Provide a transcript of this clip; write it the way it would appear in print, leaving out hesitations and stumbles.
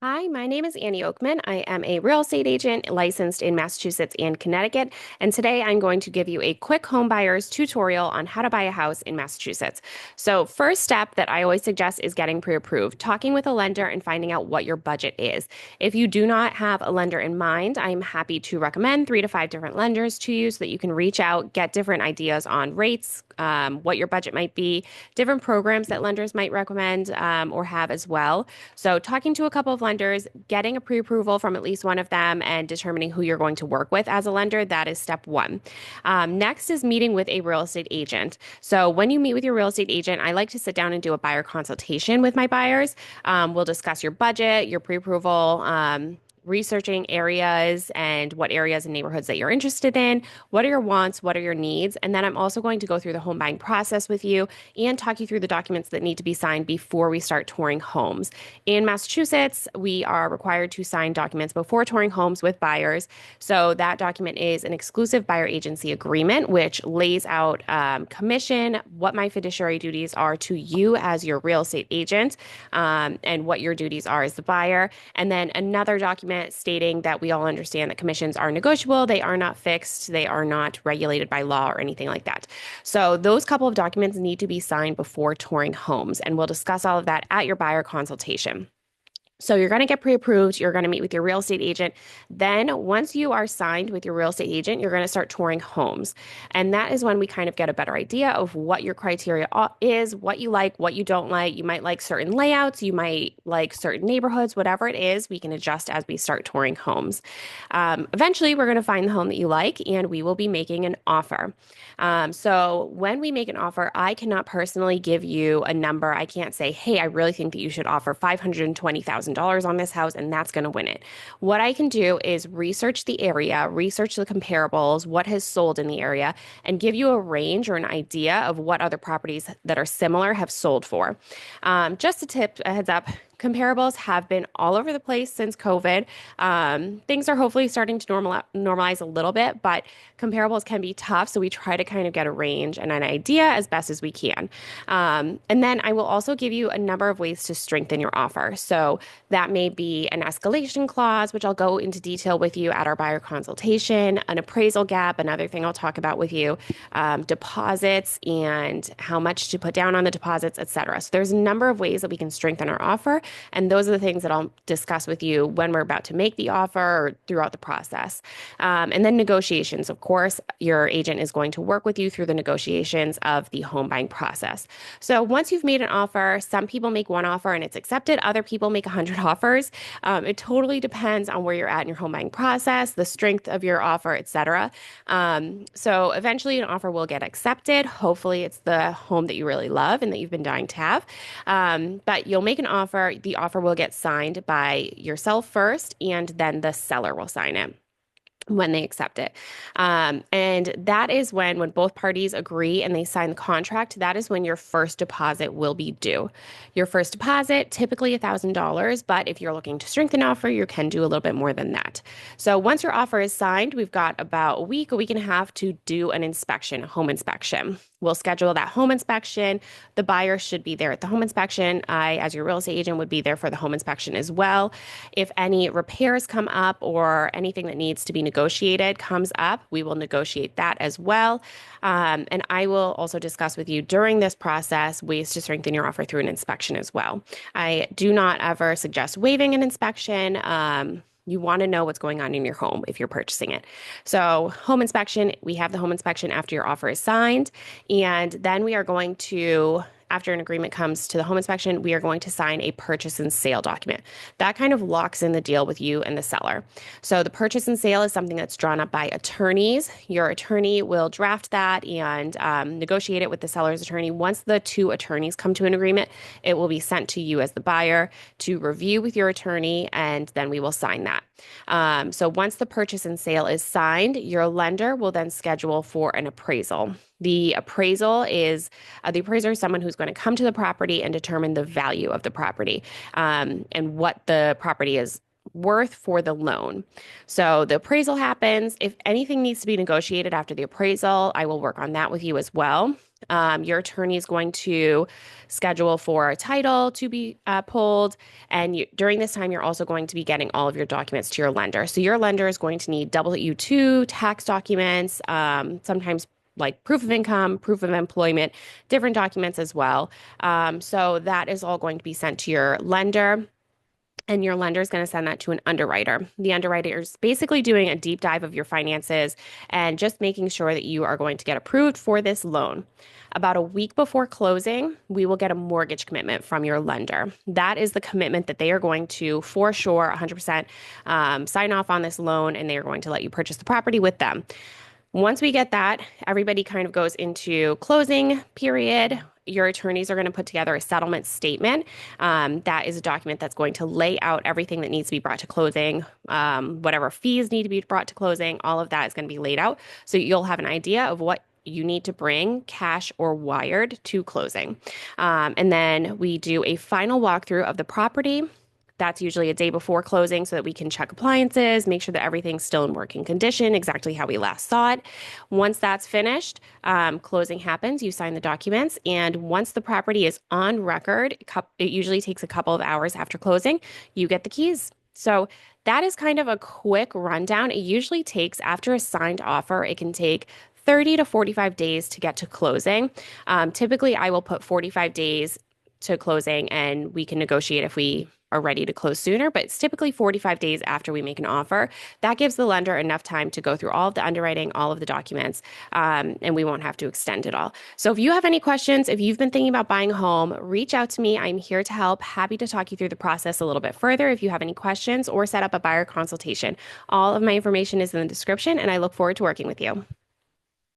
Hi, my name is Annie Oakman. I am a real estate agent licensed in Massachusetts and Connecticut. And today I'm going to give you a quick home buyer's tutorial on how to buy a house in Massachusetts. So, first step that I always suggest is getting pre approved, talking with a lender and finding out what your budget is. If you do not have a lender in mind, I'm happy to recommend 3 to 5 different lenders to you so that you can reach out, get different ideas on rates, what your budget might be, different programs that lenders might recommend or have as well. So, talking to a couple of lenders, getting a pre approval from at least one of them, and determining who you're going to work with as a lender, that is step one. Next is meeting with a real estate agent. So, when you meet with your real estate agent, I like to sit down and do a buyer consultation with my buyers. We'll discuss your budget, your pre approval. Researching areas and what areas and neighborhoods that you're interested in. What are your wants? What are your needs? And then I'm also going to go through the home buying process with you and talk you through the documents that need to be signed before we start touring homes. In Massachusetts, we are required to sign documents before touring homes with buyers. So that document is an exclusive buyer agency agreement, which lays out commission, what my fiduciary duties are to you as your real estate agent, and what your duties are as the buyer. And then another document stating that we all understand that commissions are negotiable, they are not fixed, they are not regulated by law or anything like that. So those couple of documents need to be signed before touring homes, and we'll discuss all of that at your buyer consultation. So you're going to get pre-approved, you're going to meet with your real estate agent. Then once you are signed with your real estate agent, you're going to start touring homes. And that is when we kind of get a better idea of what your criteria is, what you like, what you don't like. You might like certain layouts, you might like certain neighborhoods, whatever it is, we can adjust as we start touring homes. Eventually, we're going to find the home that you like, and we will be making an offer. So when we make an offer, I cannot personally give you a number. I can't say, hey, I really think that you should offer $520,000 on this house and that's going to win it. What I can do is research the area, research the comparables, what has sold in the area, and give you a range or an idea of what other properties that are similar have sold for. Just a heads up, comparables have been all over the place since COVID. Things are hopefully starting to normalize a little bit, but comparables can be tough. So we try to kind of get a range and an idea as best as we can. And then I will also give you a number of ways to strengthen your offer. So that may be an escalation clause, which I'll go into detail with you at our buyer consultation, an appraisal gap, another thing I'll talk about with you, deposits and how much to put down on the deposits, etc. So there's a number of ways that we can strengthen our offer. And those are the things that I'll discuss with you when we're about to make the offer or throughout the process. And then negotiations. Of course, your agent is going to work with you through the negotiations of the home buying process. So once you've made an offer, some people make one offer and it's accepted. Other people make 100 offers. It totally depends on where you're at in your home buying process, the strength of your offer, etc. So eventually an offer will get accepted. Hopefully it's the home that you really love and that you've been dying to have. But you'll make an offer. The offer will get signed by yourself first, and then the seller will sign it when they accept it. And that is when both parties agree and they sign the contract, that is when your first deposit will be due. Your first deposit, typically $1,000, but if you're looking to strengthen offer, you can do a little bit more than that. So once your offer is signed, we've got about a week and a half to do an inspection, a home inspection. We'll schedule that home inspection. The buyer should be there at the home inspection. I, as your real estate agent, would be there for the home inspection as well. If any repairs come up or anything that needs to be negotiated comes up, we will negotiate that as well. And I will also discuss with you during this process ways to strengthen your offer through an inspection as well. I do not ever suggest waiving an inspection. You want to know what's going on in your home if you're purchasing it. So home inspection, we have the home inspection after your offer is signed. And then we are going to, after an agreement comes to the home inspection, we are going to sign a purchase and sale document. That kind of locks in the deal with you and the seller. So the purchase and sale is something that's drawn up by attorneys. Your attorney will draft that and negotiate it with the seller's attorney. Once the two attorneys come to an agreement, it will be sent to you as the buyer to review with your attorney, and then we will sign that. So once the purchase and sale is signed, your lender will then schedule for an appraisal. The appraisal is the appraiser is someone who's going to come to the property and determine the value of the property and what the property is worth for the loan. So the appraisal happens. If anything needs to be negotiated after the appraisal, I will work on that with you as well. Your attorney is going to schedule for a title to be pulled. And during this time, you're also going to be getting all of your documents to your lender. So your lender is going to need W-2 tax documents, sometimes like proof of income, proof of employment, different documents as well. So that is all going to be sent to your lender. And your lender is going to send that to an underwriter. The underwriter is basically doing a deep dive of your finances and just making sure that you are going to get approved for this loan. About a week before closing, we will get a mortgage commitment from your lender. That is the commitment that they are going to, for sure, 100% sign off on this loan, and they are going to let you purchase the property with them. Once we get that, everybody kind of goes into closing period. Your attorneys are going to put together a settlement statement. That is a document that's going to lay out everything that needs to be brought to closing, whatever fees need to be brought to closing, all of that is going to be laid out. So you'll have an idea of what you need to bring cash or wired to closing. And then we do a final walkthrough of the property. That's usually a day before closing so that we can check appliances, make sure that everything's still in working condition, exactly how we last saw it. Once that's finished, closing happens, you sign the documents, and once the property is on record, it usually takes a couple of hours after closing, you get the keys. So that is kind of a quick rundown. It usually takes, after a signed offer, it can take 30 to 45 days to get to closing. Typically, I will put 45 days to closing, and we can negotiate if we are ready to close sooner, but it's typically 45 days after we make an offer. That gives the lender enough time to go through all of the underwriting, all of the documents, and we won't have to extend it all. So if you have any questions, if you've been thinking about buying a home, reach out to me. I'm here to help. Happy to talk you through the process a little bit further if you have any questions or set up a buyer consultation. All of my information is in the description, and I look forward to working with you.